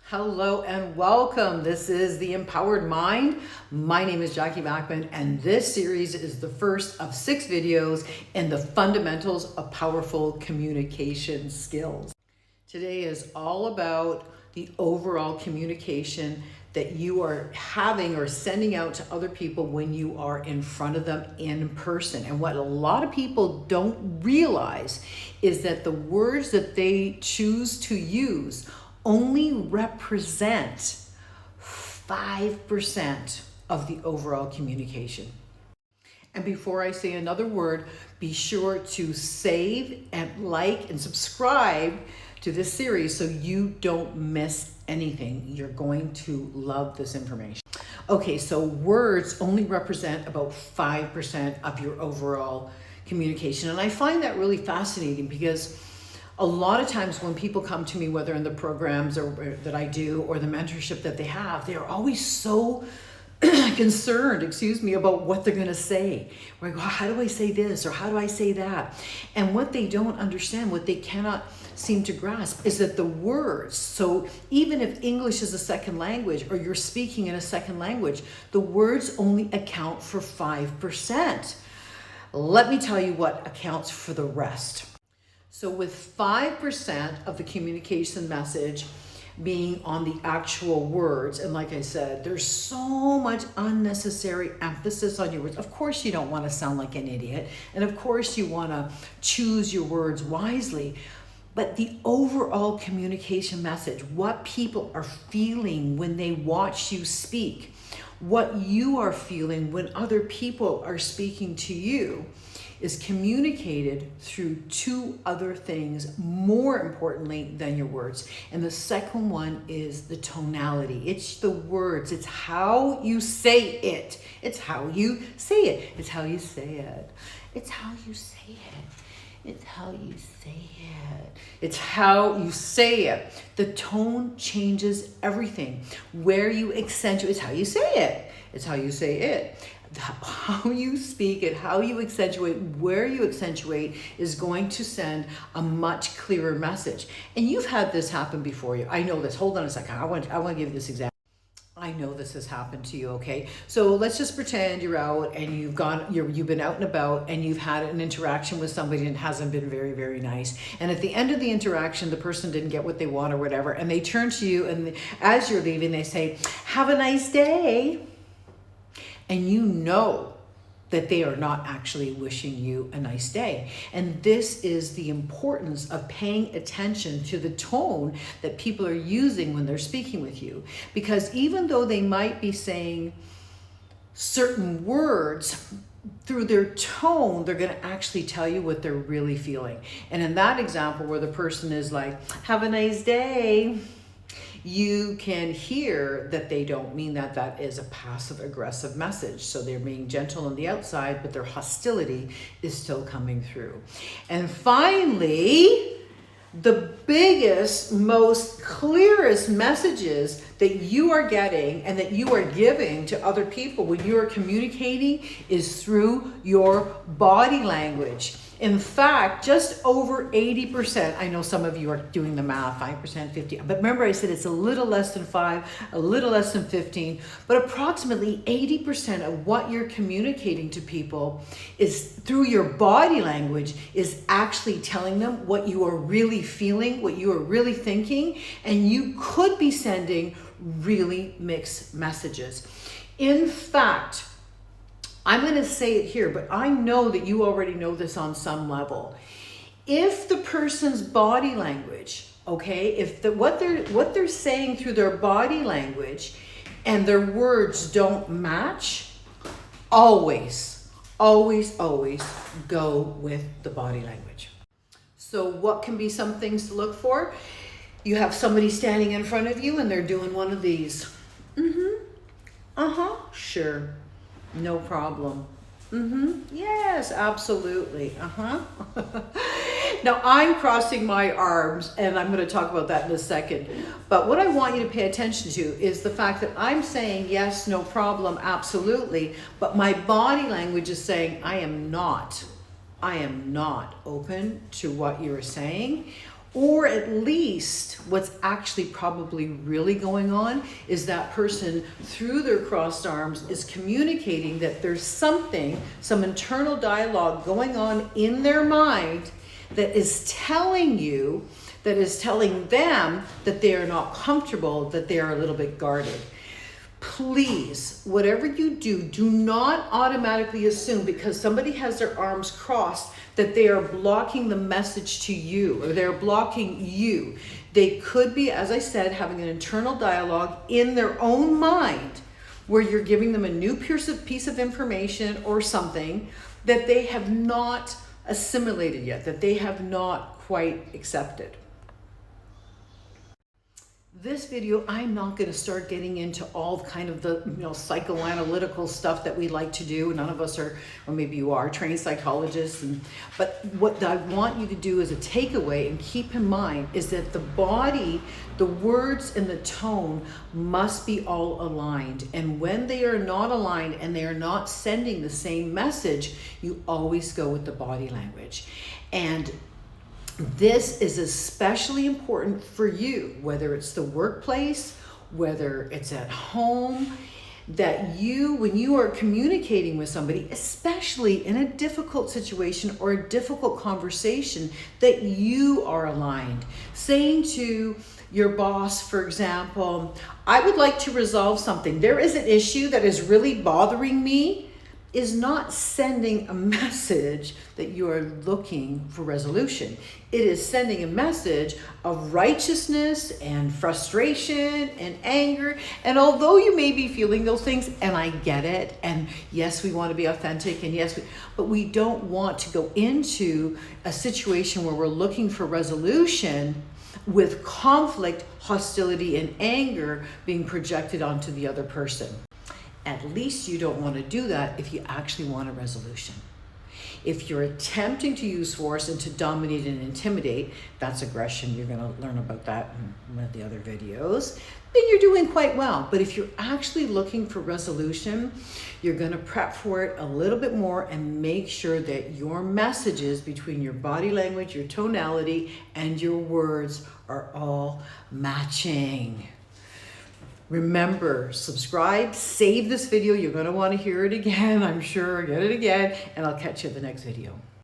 Hello and welcome. This is The Empowered Mind. My name is jackeybackman, and this series is the first of 6 videos in the fundamentals of powerful communication skills. Today is all about the overall communication that you are having or sending out to other people when you are in front of them in person. And what a lot of people don't realize is that the words that they choose to use only represent 5% of the overall communication. And before I say another word, be sure to save and like and subscribe to this series so you don't miss anything. You're going to love this information. Okay, so words only represent about 5% of your overall communication. And I find that really fascinating because a lot of times when people come to me, whether in the programs or that I do or the mentorship that they have, they're always so concerned, about what they're going to say. Like, well, how do I say this or how do I say that? And what they don't understand, what they cannot seem to grasp is that the words, so even if English is a second language or you're speaking in a second language, the words only account for 5%. Let me tell you what accounts for the rest. So with 5% of the communication message being on the actual words, and like I said, there's so much unnecessary emphasis on your words. Of course you don't want to sound like an idiot, and of course you want to choose your words wisely, but the overall communication message, what people are feeling when they watch you speak, what you are feeling when other people are speaking to you, is communicated through 2 other things more importantly than your words. And the second one is the tonality. It's the words. It's how you say it. It's how you say it. It's how you say it. It's how you say it. It's how you say it. It's how you say it. The tone changes everything. Where you accentuate, it's how you say it. It's how you say it. How you speak it, how you accentuate, where you accentuate is going to send a much clearer message. And you've had this happen before you. I know this. Hold on a second. I want to give you this example. I know this has happened to you, okay? So let's just pretend you're out and you've been out and about and you've had an interaction with somebody and it hasn't been very, very nice. And at the end of the interaction, the person didn't get what they want or whatever, and they turn to you and as you're leaving, they say, "Have a nice day." And you know that they are not actually wishing you a nice day. And this is the importance of paying attention to the tone that people are using when they're speaking with you. Because even though they might be saying certain words, through their tone, they're going to actually tell you what they're really feeling. And in that example where the person is like, "Have a nice day," you can hear that they don't mean that. That is a passive aggressive message. So they're being gentle on the outside, but their hostility is still coming through. And finally, the biggest, most clearest messages that you are getting and that you are giving to other people when you are communicating is through your body language. In fact, just over 80%, I know some of you are doing the math, 5%, 50%, but remember I said it's a little less than 5, a little less than 15, but approximately 80% of what you're communicating to people is through your body language is actually telling them what you are really feeling, what you are really thinking, and you could be sending really mixed messages. In fact, I'm going to say it here, but I know that you already know this on some level. If the person's body language, okay, if what they're saying through their body language and their words don't match, always go with the body language. So what can be some things to look for? You have somebody standing in front of you and they're doing one of these. Sure. No problem. Yes, absolutely. Now I'm crossing my arms and I'm going to talk about that in a second. But what I want you to pay attention to is the fact that I'm saying yes, no problem, absolutely. But my body language is saying I am not open to what you're saying, Or at least what's actually probably really going on is that person through their crossed arms is communicating that there's something, some internal dialogue going on in their mind that is telling you, that is telling them that they are not comfortable, that they are a little bit guarded. Please, whatever you do, do not automatically assume because somebody has their arms crossed that they are blocking the message to you or they're blocking you. They could be, as I said, having an internal dialogue in their own mind where you're giving them a new piece of information or something that they have not assimilated yet, that they have not quite accepted. This video, I'm not going to start getting into all kind of the psychoanalytical stuff that we like to do. None of us are, or maybe you are, trained psychologists. But what I want you to do as a takeaway and keep in mind is that the body, the words and the tone must be all aligned. And when they are not aligned and they are not sending the same message, you always go with the body language. And this is especially important for you, whether it's the workplace, whether it's at home, that you, when you are communicating with somebody, especially in a difficult situation or a difficult conversation, that you are aligned. Saying to your boss, for example, I would like to resolve something. There is an issue that is really bothering me, is not sending a message that you are looking for resolution. It is sending a message of righteousness and frustration and anger. And although you may be feeling those things, and I get it, and yes, we want to be authentic, and yes, but we don't want to go into a situation where we're looking for resolution with conflict, hostility, and anger being projected onto the other person. At least you don't want to do that if you actually want a resolution. If you're attempting to use force and to dominate and intimidate, that's aggression. You're going to learn about that in one of the other videos. Then you're doing quite well. But if you're actually looking for resolution, you're going to prep for it a little bit more and make sure that your messages between your body language, your tonality, and your words are all matching. Remember, subscribe, save this video. You're going to want to hear it again, I'm sure. Get it again, and I'll catch you in the next video.